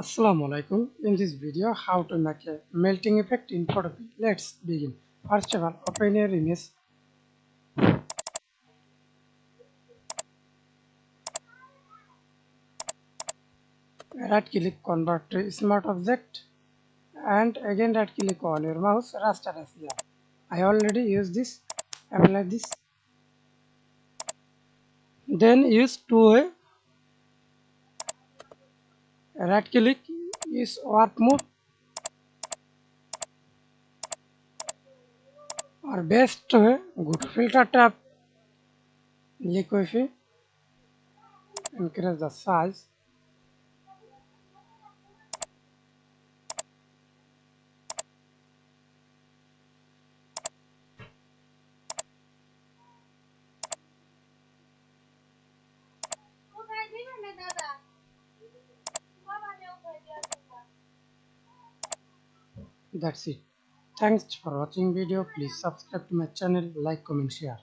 Assalamu Walaikum. In this video, how to make a melting effect in Photopea. Let's begin. First of all, open your image. Right click convert to smart object and again right click on your mouse raster as here. I already used this. Apply this. Then use two-way. Right click use warp mode or best way. Go to filter tab. Liquify. Increase the size. That's it. Thanks for watching video. Please subscribe to my channel, like, comment, share.